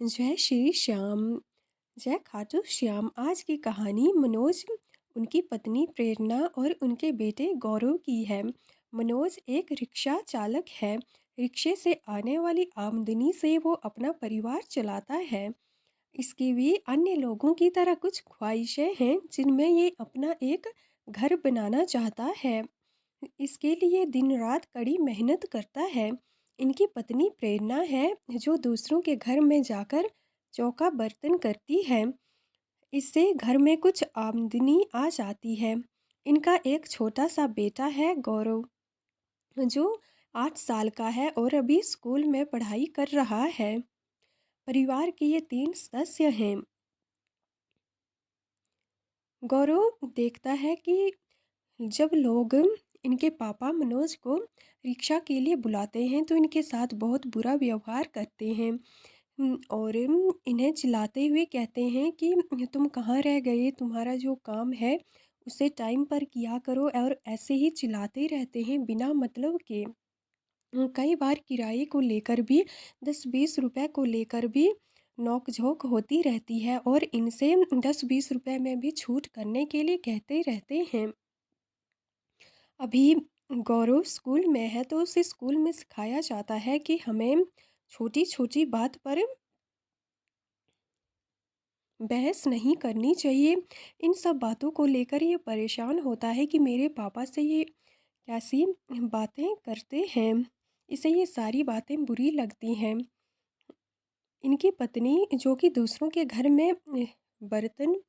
जय श्री श्याम, जय खाटू श्याम। आज की कहानी मनोज, उनकी पत्नी प्रेरणा और उनके बेटे गौरव की है। मनोज एक रिक्शा चालक है। रिक्शे से आने वाली आमदनी से वो अपना परिवार चलाता है। इसकी भी अन्य लोगों की तरह कुछ ख्वाहिशें हैं जिनमें ये अपना एक घर बनाना चाहता है। इसके लिए दिन रात कड़ी मेहनत करता है। इनकी पत्नी प्रेरणा है जो दूसरों के घर में जाकर चौका बर्तन करती है। इससे घर में कुछ आमदनी आ जाती है। इनका एक छोटा सा बेटा है गौरव, जो 8 साल का है और अभी स्कूल में पढ़ाई कर रहा है। परिवार के ये 3 सदस्य हैं। गौरव देखता है कि जब लोग इनके पापा मनोज को रिक्शा के लिए बुलाते हैं तो इनके साथ बहुत बुरा व्यवहार करते हैं। और इन्हें चिल्लाते हुए कहते हैं कि तुम कहाँ रह गए, तुम्हारा जो काम है उसे टाइम पर किया करो। और ऐसे ही चिल्लाते रहते हैं बिना मतलब के। कई बार किराए को लेकर भी 10-20 रुपए को लेकर भी नोक-झोंक होती रहती है और इनसे 10-20 रुपए में भी छूट करने के लिए कहते रहते हैं। अभी गौरव स्कूल में है तो उसे स्कूल में सिखाया जाता है कि हमें छोटी-छोटी बात पर बहस नहीं करनी चाहिए। इन सब बातों को लेकर ये परेशान होता है कि मेरे पापा से ये कैसी बातें करते हैं। इसे ये सारी बातें बुरी लगती हैं। इनकी पत्नी जो कि दूसरों के घर में बर्तन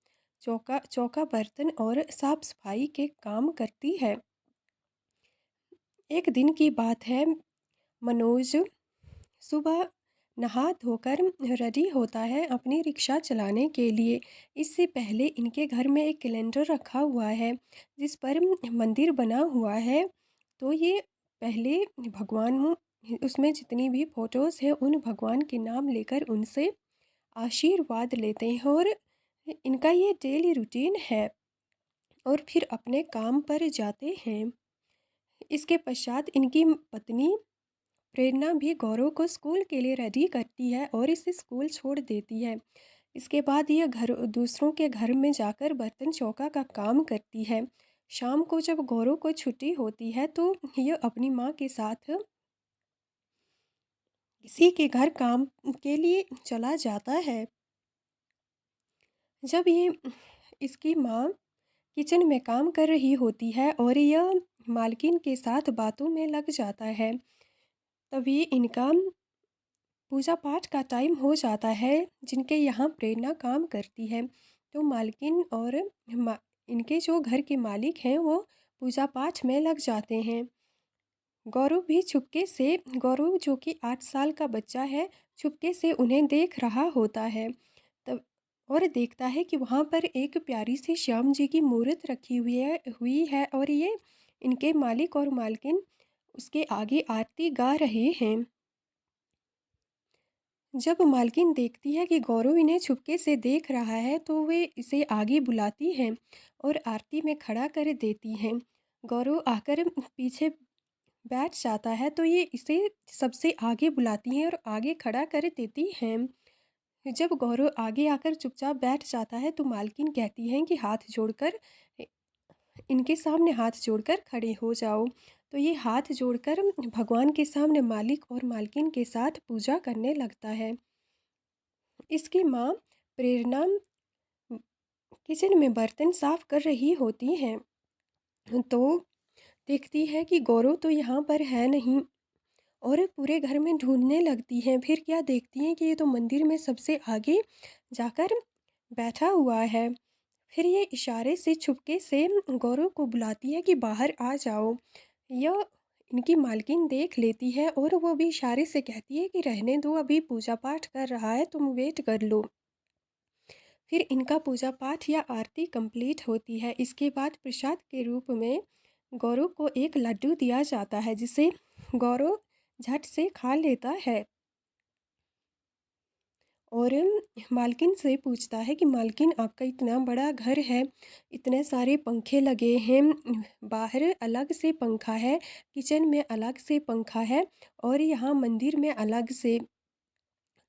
चौका चौका बर्तन और साफ सफाई के काम करती है। एक दिन की बात है, मनोज सुबह नहा धोकर रेडी होता है अपनी रिक्शा चलाने के लिए। इससे पहले इनके घर में एक कैलेंडर रखा हुआ है जिस पर मंदिर बना हुआ है। तो ये पहले भगवान, उसमें जितनी भी फ़ोटोज़ हैं उन भगवान के नाम लेकर उनसे आशीर्वाद लेते हैं और इनका ये डेली रूटीन है। और फिर अपने काम पर जाते हैं। इसके पश्चात इनकी पत्नी प्रेरणा भी गौरव को स्कूल के लिए रेडी करती है और इसे स्कूल छोड़ देती है। इसके बाद यह घर दूसरों के घर में जाकर बर्तन चौका का काम करती है। शाम को जब गौरव को छुट्टी होती है तो यह अपनी माँ के साथ किसी के घर काम के लिए चला जाता है। जब ये इसकी माँ किचन में काम कर रही होती है और यह मालकिन के साथ बातों में लग जाता है, तभी इनका पूजा पाठ का टाइम हो जाता है जिनके यहाँ प्रेरणा काम करती है। तो मालकिन और इनके जो घर के मालिक हैं वो पूजा पाठ में लग जाते हैं। गौरव भी चुपके से, गौरव जो कि 8 साल का बच्चा है, चुपके से उन्हें देख रहा होता है। तब और देखता है कि वहाँ पर एक प्यारी सी श्याम जी की मूर्त रखी हुई है और ये इनके मालिक और मालकिन उसके आगे आरती गा रहे हैं। जब मालकिन देखती है कि गौरव इन्हें छुपके से देख रहा है तो वे इसे आगे बुलाती हैं और आरती में खड़ा कर देती हैं। गौरव आकर पीछे बैठ जाता है तो ये इसे सबसे आगे बुलाती हैं और आगे खड़ा कर देती हैं। जब गौरव आगे आकर चुपचाप बैठ जाता है तो मालकिन कहती हैं कि हाथ जोड़कर इनके सामने हाथ जोड़कर खड़े हो जाओ। तो ये हाथ जोड़कर भगवान के सामने मालिक और मालकिन के साथ पूजा करने लगता है। इसकी माँ प्रेरणा किचन में बर्तन साफ कर रही होती हैं तो देखती है कि गौरव तो यहाँ पर है नहीं और पूरे घर में ढूंढने लगती हैं। फिर क्या देखती हैं कि ये तो मंदिर में सबसे आगे जाकर बैठा हुआ है। फिर ये इशारे से छुपके से गौरव को बुलाती है कि बाहर आ जाओ। यह इनकी मालकिन देख लेती है और वो भी इशारे से कहती है कि रहने दो, अभी पूजा पाठ कर रहा है, तुम वेट कर लो। फिर इनका पूजा पाठ या आरती कंप्लीट होती है। इसके बाद प्रसाद के रूप में गौरव को एक लड्डू दिया जाता है जिसे गौरव झट से खा लेता है और मालकिन से पूछता है कि मालकिन आपका इतना बड़ा घर है, इतने सारे पंखे लगे हैं, बाहर अलग से पंखा है, किचन में अलग से पंखा है और यहाँ मंदिर में अलग से,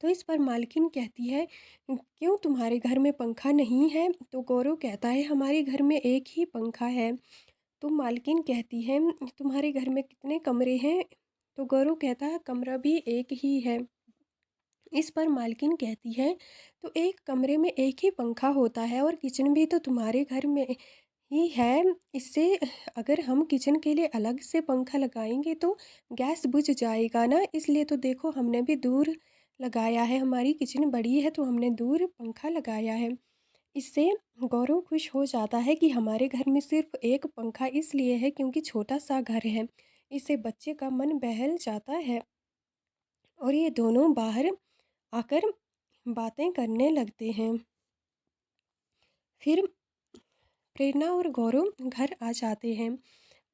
तो इस पर मालकिन कहती है, क्यों तुम्हारे घर में पंखा नहीं है? तो गौरव कहता है, हमारे घर में एक ही पंखा है। तो मालकिन कहती है, तुम्हारे घर में कितने कमरे हैं? तो गौरव कहता है, कमरा भी एक ही है। इस पर मालकिन कहती है, तो एक कमरे में एक ही पंखा होता है और किचन भी तो तुम्हारे घर में ही है। इससे अगर हम किचन के लिए अलग से पंखा लगाएंगे तो गैस बुझ जाएगा ना, इसलिए तो देखो हमने भी दूर लगाया है। हमारी किचन बड़ी है तो हमने दूर पंखा लगाया है। इससे गौरव खुश हो जाता है कि हमारे घर में सिर्फ एक पंखा इसलिए है क्योंकि छोटा सा घर है। इससे बच्चे का मन बहल जाता है और ये दोनों बाहर आकर बातें करने लगते हैं। फिर प्रेरणा और गौरव घर आ जाते हैं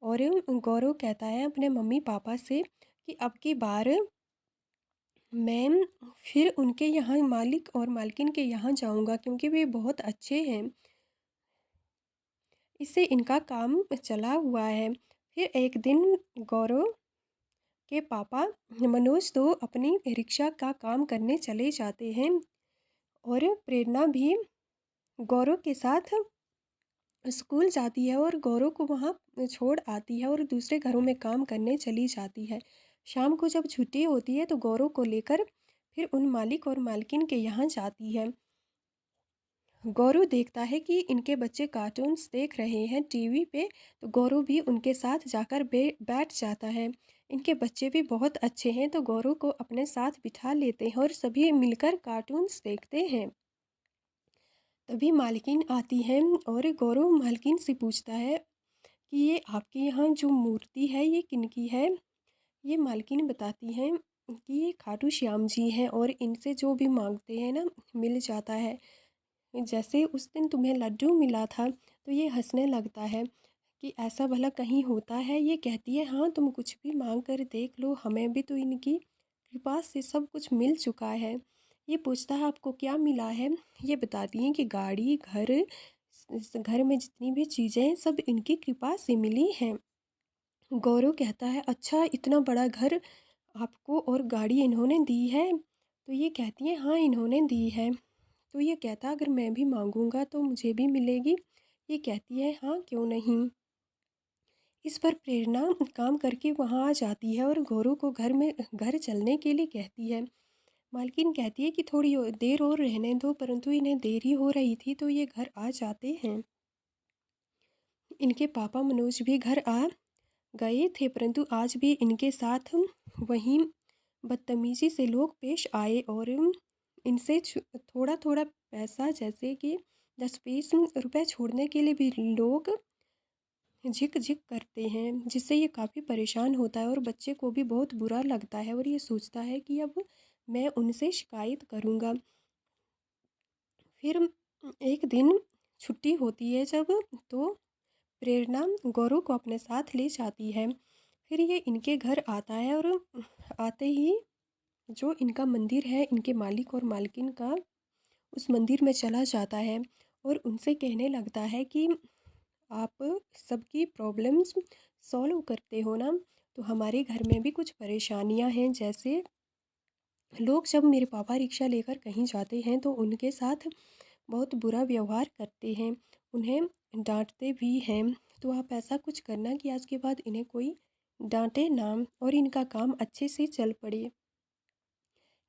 और गौरव कहता है अपने मम्मी पापा से कि अब की बार मैं फिर उनके यहाँ मालिक और मालकिन के यहाँ जाऊँगा क्योंकि वे बहुत अच्छे हैं। इससे इनका काम चला हुआ है। फिर एक दिन गौरव के पापा मनोज तो अपनी रिक्शा का काम करने चले जाते हैं और प्रेरणा भी गौरव के साथ स्कूल जाती है और गौरव को वहाँ छोड़ आती है और दूसरे घरों में काम करने चली जाती है। शाम को जब छुट्टी होती है तो गौरव को लेकर फिर उन मालिक और मालकिन के यहाँ जाती है। गौरव देखता है कि इनके बच्चे कार्टून्स देख रहे हैं टीवी पे, तो गौरव भी उनके साथ जाकर बैठ जाता है। इनके बच्चे भी बहुत अच्छे हैं तो गौरव को अपने साथ बिठा लेते हैं और सभी मिलकर कार्टून्स देखते हैं। तभी मालकिन आती है और गौरव मालकिन से पूछता है कि ये आपके यहाँ जो मूर्ति है ये किनकी है? ये मालकिन बताती हैं कि ये खाटू श्याम जी हैं और इनसे जो भी मांगते हैं ना मिल जाता है। जैसे उस दिन तुम्हें लड्डू मिला था तो ये हंसने लगता है कि ऐसा भला कहीं होता है। ये कहती है, हाँ तुम कुछ भी मांग कर देख लो, हमें भी तो इनकी कृपा से सब कुछ मिल चुका है। ये पूछता है आपको क्या मिला है? ये बताती हैं कि गाड़ी, घर, इस घर में जितनी भी चीज़ें हैं सब इनकी कृपा से मिली हैं। गौरव कहता है, अच्छा इतना बड़ा घर आपको और गाड़ी इन्होंने दी है? तो ये कहती है, हाँ इन्होंने दी है। तो ये कहता, अगर मैं भी मांगूंगा तो मुझे भी मिलेगी? ये कहती है, हाँ क्यों नहीं। इस पर प्रेरणा काम करके वहाँ आ जाती है और गौरव को घर चलने के लिए कहती है। मालकिन कहती है कि थोड़ी देर और रहने दो, परंतु इन्हें देर ही हो रही थी तो ये घर आ जाते हैं। इनके पापा मनोज भी घर आ गए थे परंतु आज भी इनके साथ वहीं बदतमीजी से लोग पेश आए और इनसे थोड़ा थोड़ा पैसा जैसे कि 10-20 रुपए छोड़ने के लिए भी लोग झिक झिक करते हैं, जिससे ये काफ़ी परेशान होता है और बच्चे को भी बहुत बुरा लगता है और ये सोचता है कि अब मैं उनसे शिकायत करूँगा। फिर एक दिन छुट्टी होती है जब, तो प्रेरणा गौरव को अपने साथ ले जाती है। फिर ये इनके घर आता है और आते ही जो इनका मंदिर है इनके मालिक और मालकिन का, उस मंदिर में चला जाता है और उनसे कहने लगता है कि आप सबकी प्रॉब्लम्स सॉल्व करते हो ना, तो हमारे घर में भी कुछ परेशानियां हैं। जैसे लोग जब मेरे पापा रिक्शा लेकर कहीं जाते हैं तो उनके साथ बहुत बुरा व्यवहार करते हैं, उन्हें डांटते भी हैं। तो आप ऐसा कुछ करना कि आज के बाद इन्हें कोई डांटे ना और इनका काम अच्छे से चल पड़े।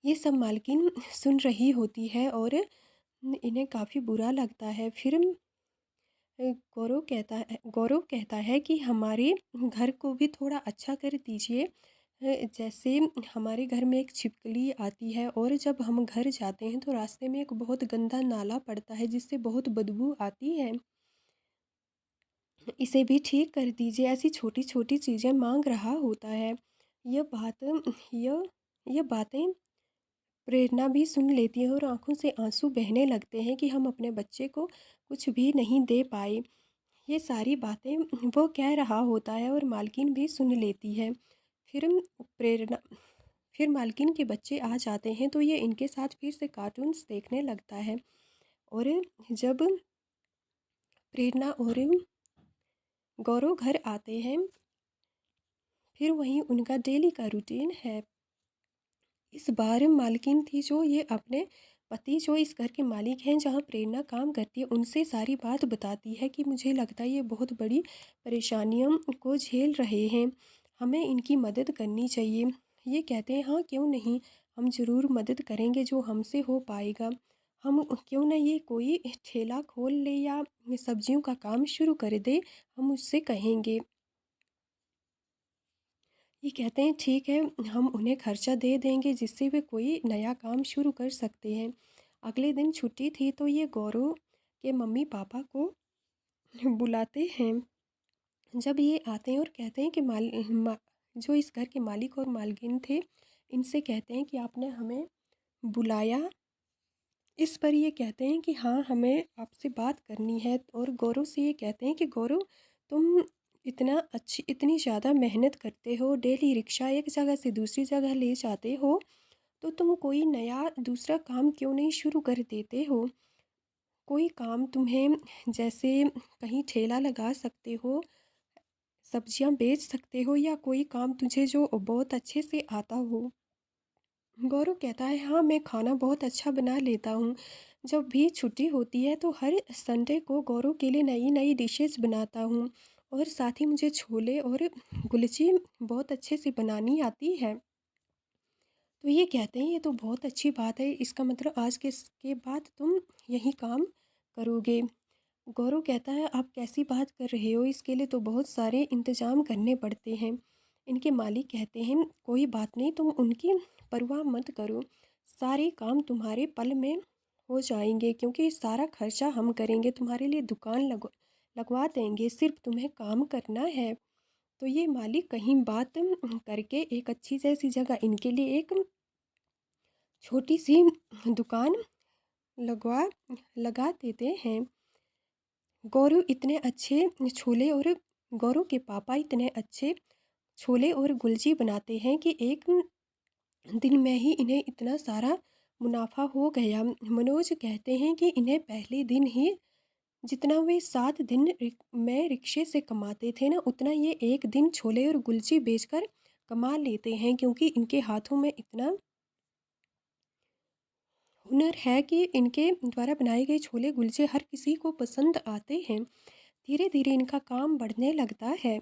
ये सब मालकिन सुन रही होती है और इन्हें काफ़ी बुरा लगता है। फिर गौरव कहता है कि हमारे घर को भी थोड़ा अच्छा कर दीजिए। जैसे हमारे घर में एक छिपकली आती है और जब हम घर जाते हैं तो रास्ते में एक बहुत गंदा नाला पड़ता है जिससे बहुत बदबू आती है, इसे भी ठीक कर दीजिए। ऐसी छोटी छोटी चीज़ें मांग रहा होता है। यह बात यह यह बातें प्रेरणा भी सुन लेती है और आंखों से आंसू बहने लगते हैं कि हम अपने बच्चे को कुछ भी नहीं दे पाए। ये सारी बातें वो कह रहा होता है और मालकिन भी सुन लेती है। फिर प्रेरणा फिर मालकिन के बच्चे आ जाते हैं तो ये इनके साथ फिर से कार्टून्स देखने लगता है और जब प्रेरणा और गौरव घर आते हैं फिर वहीं उनका डेली का रूटीन है। इस बार मालकिन थी जो ये अपने पति जो इस घर के मालिक हैं जहाँ प्रेरणा काम करती है उनसे सारी बात बताती है कि मुझे लगता है ये बहुत बड़ी परेशानियों को झेल रहे हैं, हमें इनकी मदद करनी चाहिए। ये कहते हैं हाँ क्यों नहीं, हम ज़रूर मदद करेंगे जो हमसे हो पाएगा। हम क्यों ना ये कोई ठेला खोल ले या सब्जियों का काम शुरू कर दे, हम उससे कहेंगे। ये कहते हैं ठीक है, हम उन्हें खर्चा दे देंगे जिससे वे कोई नया काम शुरू कर सकते हैं। अगले दिन छुट्टी थी तो ये गौरव के मम्मी पापा को बुलाते हैं। जब ये आते हैं और कहते हैं कि जो इस घर के मालिक और मालकिन थे, इनसे कहते हैं कि आपने हमें बुलाया। इस पर ये कहते हैं कि हाँ हमें आपसे बात करनी है, और गौरव से ये कहते हैं कि गौरव, तुम इतनी ज़्यादा मेहनत करते हो, डेली रिक्शा एक जगह से दूसरी जगह ले जाते हो, तो तुम कोई नया दूसरा काम क्यों नहीं शुरू कर देते हो। कोई काम तुम्हें, जैसे कहीं ठेला लगा सकते हो, सब्जियां बेच सकते हो, या कोई काम तुझे जो बहुत अच्छे से आता हो। गौरव कहता है हाँ मैं खाना बहुत अच्छा बना लेता हूँ। जब भी छुट्टी होती है तो हर संडे को गौरव के लिए नई नई डिशेस बनाता हूँ, और साथ ही मुझे छोले और गुलची बहुत अच्छे से बनानी आती है। तो ये कहते हैं ये तो बहुत अच्छी बात है, इसका मतलब आज के बाद तुम यही काम करोगे। गौरव कहता है आप कैसी बात कर रहे हो, इसके लिए तो बहुत सारे इंतजाम करने पड़ते हैं। इनके मालिक कहते हैं कोई बात नहीं, तुम उनकी परवाह मत करो, सारे काम तुम्हारे पल में हो जाएंगे, क्योंकि सारा खर्चा हम करेंगे, तुम्हारे लिए दुकान लगवा देंगे, सिर्फ तुम्हें काम करना है। तो ये मालिक कहीं बात करके एक अच्छी जैसी जगह इनके लिए एक छोटी सी दुकान लगवा लगा देते हैं। गौरव इतने अच्छे छोले और गौरव के पापा इतने अच्छे छोले और गुलजी बनाते हैं कि एक दिन में ही इन्हें इतना सारा मुनाफा हो गया। मनोज कहते हैं कि इन्हें पहले दिन ही जितना वे 7 दिन में रिक्शे से कमाते थे ना, उतना ये एक दिन छोले और गुलजी बेचकर कमा लेते हैं, क्योंकि इनके हाथों में इतना हुनर है कि इनके द्वारा बनाए गए छोले कुलचे हर किसी को पसंद आते हैं। धीरे धीरे इनका काम बढ़ने लगता है,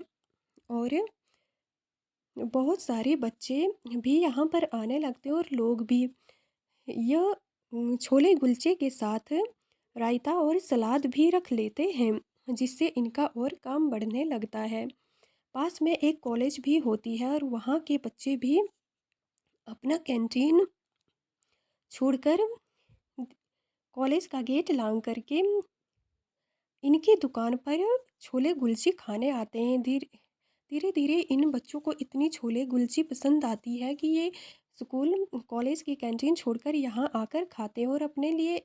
और बहुत सारे बच्चे भी यहाँ पर आने लगते हैं, और लोग भी। यह छोले कुलचे के साथ रायता और सलाद भी रख लेते हैं, जिससे इनका और काम बढ़ने लगता है। पास में एक कॉलेज भी होती है, और वहाँ के बच्चे भी अपना कैंटीन छोड़कर कॉलेज का गेट लांग करके इनकी दुकान पर छोले कुलचे खाने आते हैं। धीरे धीरे इन बच्चों को इतनी छोले कुलचे पसंद आती है कि ये स्कूल कॉलेज की कैंटीन छोड़कर यहाँ आकर खाते हैं, और अपने लिए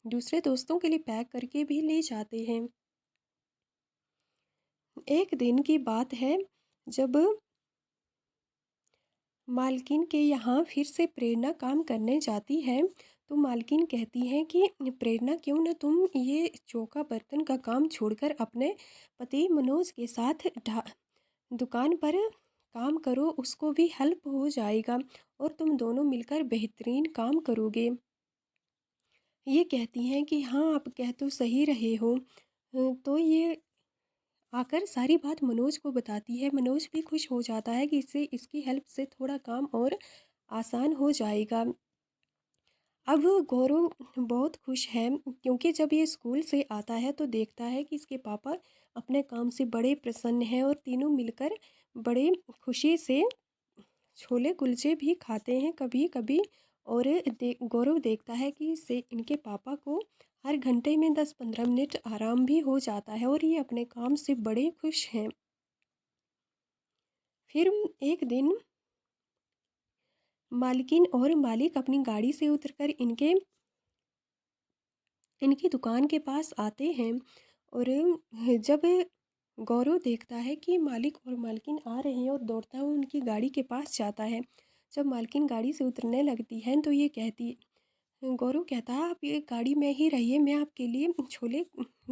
दूसरे दोस्तों के लिए पैक करके भी ले जाते हैं। एक दिन की बात है, जब मालकिन के यहाँ फिर से प्रेरणा काम करने जाती है, तो मालकिन कहती है कि प्रेरणा क्यों ना तुम ये चौका बर्तन का काम छोड़कर अपने पति मनोज के साथ दुकान पर काम करो, उसको भी हेल्प हो जाएगा, और तुम दोनों मिलकर बेहतरीन काम करोगे। ये कहती हैं कि हाँ आप कह तो सही रहे हो। तो ये आकर सारी बात मनोज को बताती है। मनोज भी खुश हो जाता है कि इससे इसकी हेल्प से थोड़ा काम और आसान हो जाएगा। अब गौरव बहुत खुश है, क्योंकि जब ये स्कूल से आता है तो देखता है कि इसके पापा अपने काम से बड़े प्रसन्न हैं, और तीनों मिलकर बड़े खुशी से छोले कुलचे भी खाते हैं कभी कभी। और गौरव देखता है कि इससे इनके पापा को हर घंटे में 10-15 मिनट आराम भी हो जाता है, और ये अपने काम से बड़े खुश हैं। फिर एक दिन मालकिन और मालिक अपनी गाड़ी से उतरकर इनकी दुकान के पास आते हैं, और जब गौरव देखता है कि मालिक और मालकिन आ रहे हैं, और दौड़ता हुआ उनकी गाड़ी के पास जाता है। जब मालकिन गाड़ी से उतरने लगती है तो ये कहती गौरव कहता है आप ये गाड़ी में ही रहिए, मैं आपके लिए छोले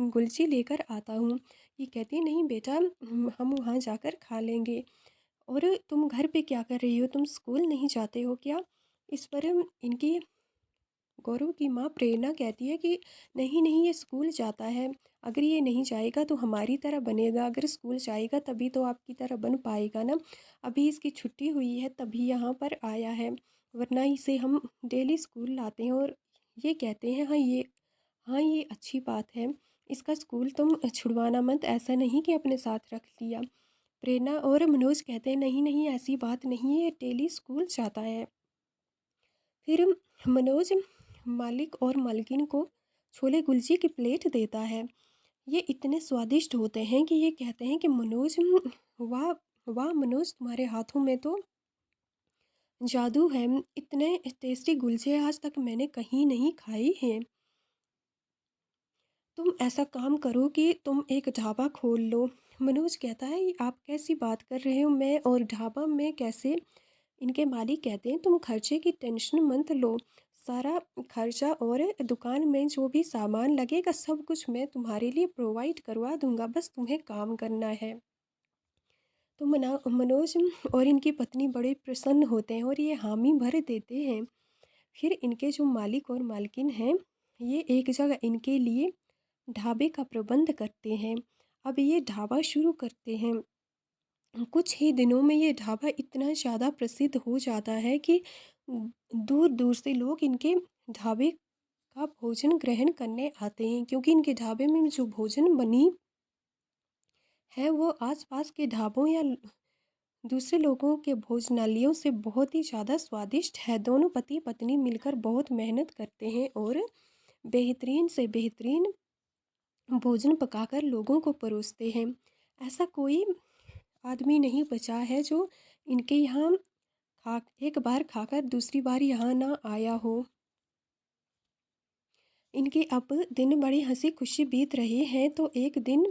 कुलचे लेकर आता हूँ। ये कहती है नहीं बेटा, हम वहाँ जाकर खा लेंगे। और तुम घर पे क्या कर रही हो? तुम स्कूल नहीं जाते हो क्या? इस पर इनकी गौरव की माँ प्रेरणा कहती है कि नहीं नहीं, ये स्कूल जाता है। अगर ये नहीं जाएगा तो हमारी तरह बनेगा, अगर स्कूल जाएगा तभी तो आपकी तरह बन पाएगा ना। अभी इसकी छुट्टी हुई है तभी यहाँ पर आया है, वरना इसे हम डेली स्कूल लाते हैं। और ये कहते हैं हाँ ये अच्छी बात है, इसका स्कूल तुम छुड़वाना मत, ऐसा नहीं कि अपने साथ रख लिया। प्रेरणा और मनोज कहते हैं नहीं नहीं, ऐसी बात नहीं है, ये डेली स्कूल जाता है। फिर मनोज मालिक और मालकिन को छोले कुलचे की प्लेट देता है। ये इतने स्वादिष्ट होते हैं कि ये कहते हैं कि मनोज, वाह वाह मनोज, तुम्हारे हाथों में तो जादू है, इतने टेस्टी कुलचे आज तक मैंने कहीं नहीं खाए हैं। तुम ऐसा काम करो कि तुम एक ढाबा खोल लो। मनोज कहता है आप कैसी बात कर रहे हो, मैं और ढाबा में कैसे? इनके मालिक कहते हैं तुम खर्चे की टेंशन मत लो, सारा खर्चा और दुकान में जो भी सामान लगेगा सब कुछ मैं तुम्हारे लिए प्रोवाइड करवा दूंगा, बस तुम्हें काम करना है। तो मनोज और इनकी पत्नी बड़े प्रसन्न होते हैं और ये हामी भर देते हैं। फिर इनके जो मालिक और मालकिन हैं, ये एक जगह इनके लिए ढाबे का प्रबंध करते हैं। अब ये ढाबा शुरू करते हैं। कुछ ही दिनों में ये ढाबा इतना ज़्यादा प्रसिद्ध हो जाता है कि दूर दूर से लोग इनके ढाबे का भोजन ग्रहण करने आते हैं, क्योंकि इनके ढाबे में जो भोजन बनी है वो आसपास के ढाबों या दूसरे लोगों के भोजनालयों से बहुत ही ज़्यादा स्वादिष्ट है। दोनों पति पत्नी मिलकर बहुत मेहनत करते हैं और बेहतरीन से बेहतरीन भोजन पकाकर लोगों को परोसते हैं। ऐसा कोई आदमी नहीं बचा है जो इनके यहाँ खा एक बार खाकर दूसरी बार यहाँ ना आया हो। इनके अब दिन बड़ी हंसी खुशी बीत रहे हैं तो एक दिन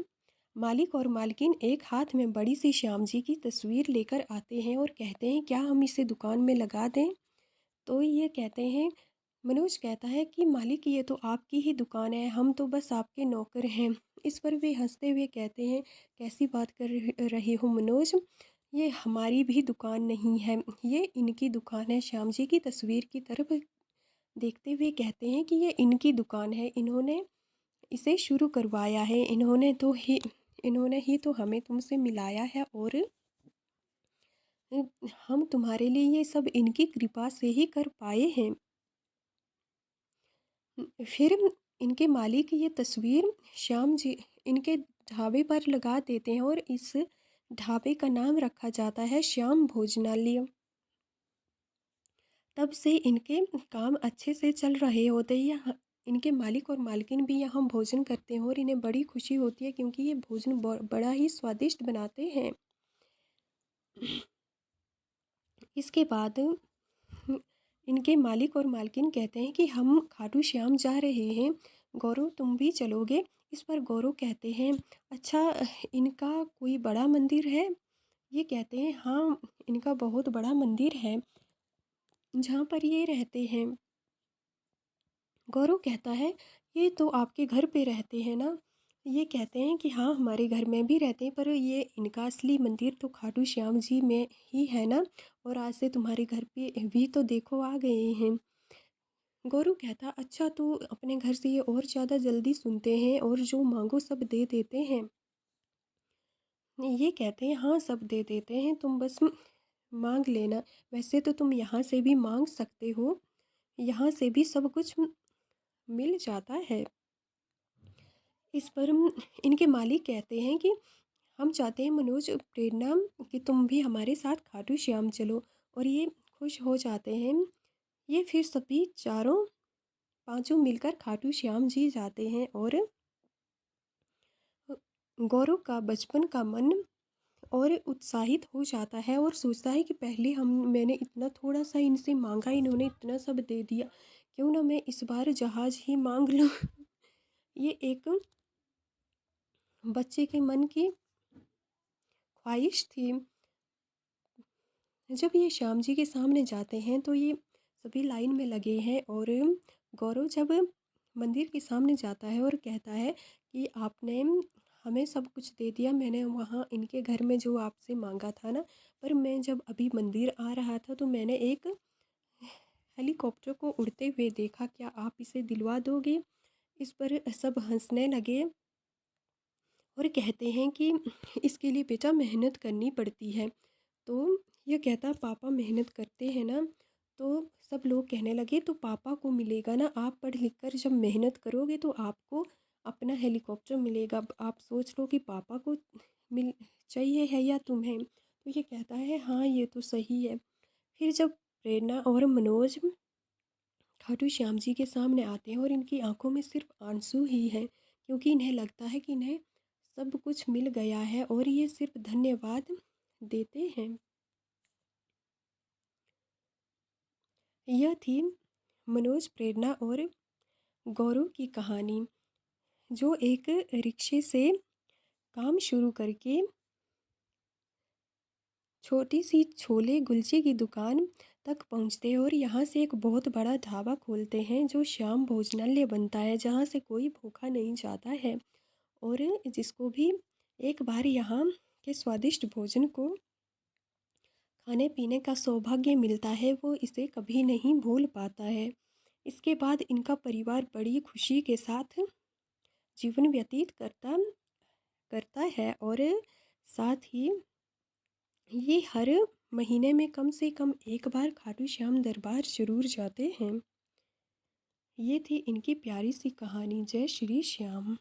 मालिक और मालकिन एक हाथ में बड़ी सी श्याम जी की तस्वीर लेकर आते हैं और कहते हैं क्या हम इसे दुकान में लगा दें? तो ये कहते हैं, मनोज कहता है कि मालिक ये तो आपकी ही दुकान है, हम तो बस आपके नौकर हैं। इस पर वे हंसते हुए कहते हैं कैसी बात कर रहे हो मनोज, ये हमारी भी दुकान नहीं है, ये इनकी दुकान है। श्याम जी की तस्वीर की तरफ देखते हुए कहते हैं कि ये इनकी दुकान है, इन्होंने इसे शुरू करवाया है, इन्होंने ही तो हमें तुमसे मिलाया है और हम तुम्हारे लिए ये सब इनकी कृपा से ही कर पाए हैं। फिर इनके मालिक ये तस्वीर श्याम जी इनके ढाबे पर लगा देते हैं और इस ढाबे का नाम रखा जाता है श्याम भोजनालय। तब से इनके काम अच्छे से चल रहे होते हैं। यहाँ इनके मालिक और मालकिन भी यहाँ भोजन करते हैं और इन्हें बड़ी खुशी होती है क्योंकि ये भोजन बड़ा ही स्वादिष्ट बनाते हैं। इसके बाद इनके मालिक और मालकिन कहते हैं कि हम खाटू श्याम जा रहे हैं, गौरव तुम भी चलोगे? इस पर गौरव कहते हैं अच्छा, इनका कोई बड़ा मंदिर है? ये कहते हैं हाँ, इनका बहुत बड़ा मंदिर है जहाँ पर ये रहते हैं। गौरव कहता है ये तो आपके घर पे रहते हैं ना? ये कहते हैं कि हाँ हमारे घर में भी रहते हैं, पर ये इनका असली मंदिर तो खाटू श्याम जी में ही है ना, और आज से तुम्हारे घर पे भी तो देखो आ गए हैं। गौरव कहता अच्छा, तो अपने घर से ये और ज़्यादा जल्दी सुनते हैं और जो मांगो सब दे देते हैं। ये कहते हैं हाँ सब दे देते हैं, तुम बस मांग लेना। वैसे तो तुम यहाँ से भी मांग सकते हो, यहाँ से भी सब कुछ मिल जाता है। इस पर इनके मालिक कहते हैं कि हम चाहते हैं मनोज, प्रेरणा, कि तुम भी हमारे साथ खाटू श्याम चलो। और ये खुश हो जाते हैं। ये फिर सभी चारों पांचों मिलकर खाटू श्याम जी जाते हैं और गौरव का बचपन का मन और उत्साहित हो जाता है और सोचता है कि पहले मैंने इतना थोड़ा सा इनसे मांगा, इन्होंने इतना सब दे दिया, क्यों ना मैं इस बार जहाज ही मांग लूँ। ये एक बच्चे के मन की ख्वाहिश थी। जब ये श्याम जी के सामने जाते हैं तो ये सभी लाइन में लगे हैं और गौरव जब मंदिर के सामने जाता है और कहता है कि आपने हमें सब कुछ दे दिया, मैंने वहाँ इनके घर में जो आपसे मांगा था ना, पर मैं जब अभी मंदिर आ रहा था तो मैंने एक हेलीकॉप्टर को उड़ते हुए देखा, क्या आप इसे दिलवा दोगे? इस पर सब हंसने लगे और कहते हैं कि इसके लिए बेटा मेहनत करनी पड़ती है। तो ये कहता पापा मेहनत करते हैं ना, तो सब लोग कहने लगे तो पापा को मिलेगा ना, आप पढ़ लिख कर जब मेहनत करोगे तो आपको अपना हेलीकॉप्टर मिलेगा। अब आप सोच लो कि पापा को मिल चाहिए है या तुम्हें। तो ये कहता है हाँ ये तो सही है। फिर जब प्रेरणा और मनोज खाटू श्याम जी के सामने आते हैं और इनकी आंखों में सिर्फ आंसू ही हैं, क्योंकि इन्हें लगता है कि इन्हें सब कुछ मिल गया है और ये सिर्फ धन्यवाद देते हैं। यह थी मनोज, प्रेरणा और गौरव की कहानी, जो एक रिक्शे से काम शुरू करके छोटी सी छोले कुलचे की दुकान तक पहुंचते हैं और यहाँ से एक बहुत बड़ा ढाबा खोलते हैं जो श्याम भोजनालय बनता है, जहाँ से कोई भूखा नहीं जाता है। और जिसको भी एक बार यहाँ के स्वादिष्ट भोजन को खाने पीने का सौभाग्य मिलता है, वो इसे कभी नहीं भूल पाता है। इसके बाद इनका परिवार बड़ी खुशी के साथ जीवन व्यतीत करता करता है और साथ ही ये हर महीने में कम से कम एक बार खाटू श्याम दरबार ज़रूर जाते हैं। ये थी इनकी प्यारी सी कहानी। जय श्री श्याम।